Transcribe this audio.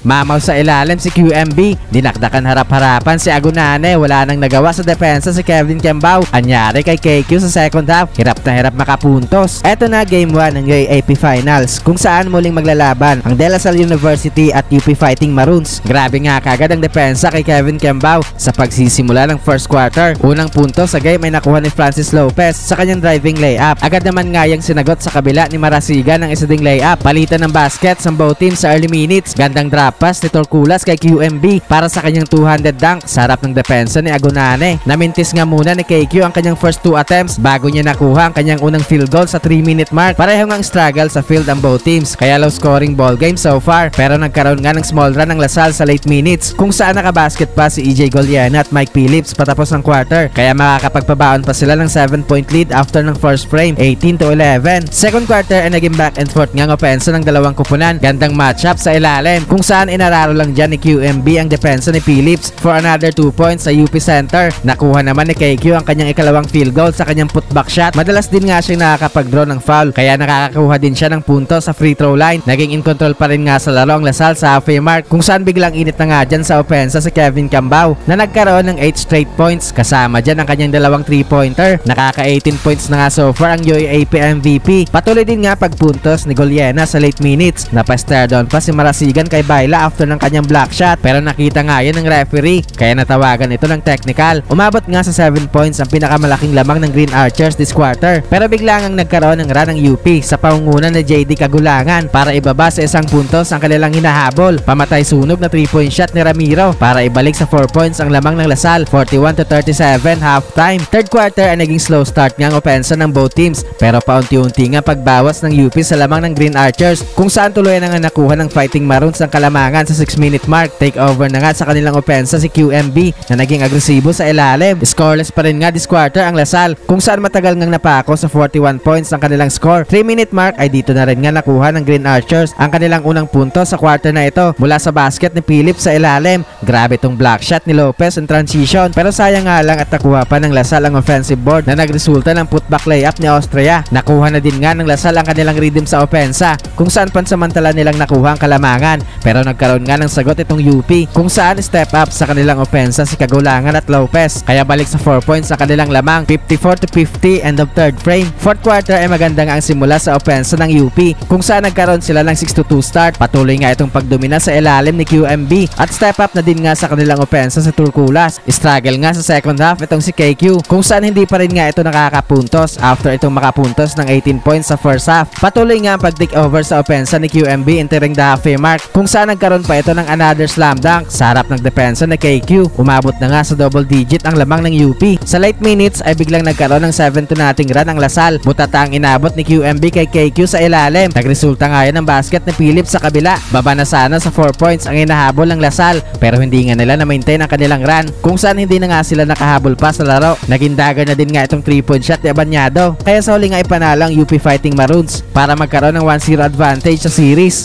Mamaw sa ilalim si QMB. Dinakdakan harap-harapan si Agunane. Wala nang nagawa sa depensa si Kevin Kembao. Anyari kay KQ sa second half. Hirap na hirap makapuntos. Eto na game 1 ng UAAP Finals kung saan muling maglalaban ang De La Salle University at UP Fighting Maroons. Grabe nga kagad ang depensa kay Kevin Kembao sa pagsisimula ng first quarter. Unang punto sa game ay nakuha ni Francis Lopez sa kanyang driving layup. Agad naman nga yung sinagot sa kabila ni Marasigan ng isa ding layup. Palitan ng baskets ang both teams sa early minutes. Gandang drop pass ni Torculas kay QMB para sa kanyang 200 dunk sa harap ng depensa ni Agunane. Namintis nga muna ni KQ ang kanyang first 2 attempts bago niya nakuha ang kanyang unang field goal sa 3-minute mark. Pareho ngang struggle sa field ang both teams kaya low scoring ball game so far, pero nagkaroon nga ng small run ng Lasal sa late minutes kung saan nakabasket pa si EJ Goliana at Mike Phillips patapos ng quarter kaya makakapagpabaon pa sila ng 7-point lead after ng first frame, 18-11. Second quarter ay naging back and forth ngang opensa ng dalawang kupunan. Gandang matchup sa ilalim kung saan inararo lang dyan ni QMB ang depensa ni Phillips for another 2 points sa UP Center. Nakuha naman ni KQ ang kanyang ikalawang field goal sa kanyang putback shot. Madalas din nga siyang nakakapag-draw ng foul kaya nakakakuha din siya ng punto sa free throw line. Naging in control pa rin nga sa laro ang Lasal sa halfway mark kung saan biglang init na nga dyan sa opensa si Kevin Kembao na nagkaroon ng 8 straight points kasama dyan ang kanyang dalawang 3-pointer. Nakaka 18 points na nga so far ang UAAP MVP. Patuloy din nga pagpuntos ni Goliana sa late minutes. Napastare down pa si Marasigan kay Baila after ng kanyang block shot pero nakita nga yan ng referee kaya natawagan ito ng technical. Umabot nga sa 7 points ang pinakamalaking lamang ng Green Archers this quarter pero biglang ang nagkaroon ng run ng UP sa pangunguna ni JD Kagulangan para ibaba sa isang puntos ang kanilang hinahabol. Pamatay sunog na 3-point shot ni Ramiro para ibalik sa 4 points ang lamang ng Lasal, 41-37 halftime. Third quarter ay naging slow start nga ang opensa ng both teams pero paunti-unti nga pagbawas ng UP sa lamang ng Green Archers kung saan tuloy na nga nakuha ng Fighting Maroons ang kalamangan sa 6-minute mark. Take over na nga sa kanilang opensa si QMB na naging agresibo sa ilalim. Scoreless pa rin nga this quarter ang Lasal kung saan matagal ngang napako sa 41 points ang kanilang score. 3-minute mark ay dito na rin nga nakuha ng Green Archers ang kanilang unang punto sa quarter na ito mula sa basket ni Phillips sa ilalim. Grabe tong block shot ni Lopez in transition pero sayang nga lang at nakuha pa ng Lasal ang offensive board na nagresulta ng putback layup ni Austria. Nakuha na din nga ng Lasal ang kanilang rhythm sa opensa kung saan pansamantala nilang nakuha ang kalamangan pero nagkaroon nga ng sagot itong UP kung saan step up sa kanilang opensa si Kagulangan at Lopez kaya balik sa 4 points sa kanilang lamang, 54-50 end of third frame. Fourth quarter ay maganda nga ang simula sa opensa ng UP kung saan nagkaroon sila ng 6-2 start. Patuloy nga itong pagdomina sa ilalim ni QMB at step up na din nga sa kanilang opensa sa Turkulas. Struggle nga sa second half itong si KQ kung saan hindi pa rin nga ito nakakapuntos after itong makapuntos ng 18 points sa first half. Patuloy nga ang pag-take over sa opensa ni QMB entering the halfway mark kung saan nagkaroon pa ito ng another slam dunk sa harap ng depensa ni KQ. Umabot na nga sa double digit ang lamang ng UP. Sa late minutes ay biglang nagkaroon ng 7-0 run ang Lasal. Butata ang inabot ni QMB kay KQ sa ilalim. Nagresulta nga yan ng basket ni Phillips sa kabila. Baba na sana sa 4 points ang inahabol ng Lasal pero hindi nga nila na-maintain ang kanilang run kung saan hindi na nga sila nakahabol pa sa laro. Naging dagger na din nga itong 3-point shot ni Abanyado kaya sa huli nga ipanalo ang UP Fighting Maroons para magkaroon ng 1-0 advantage sa series.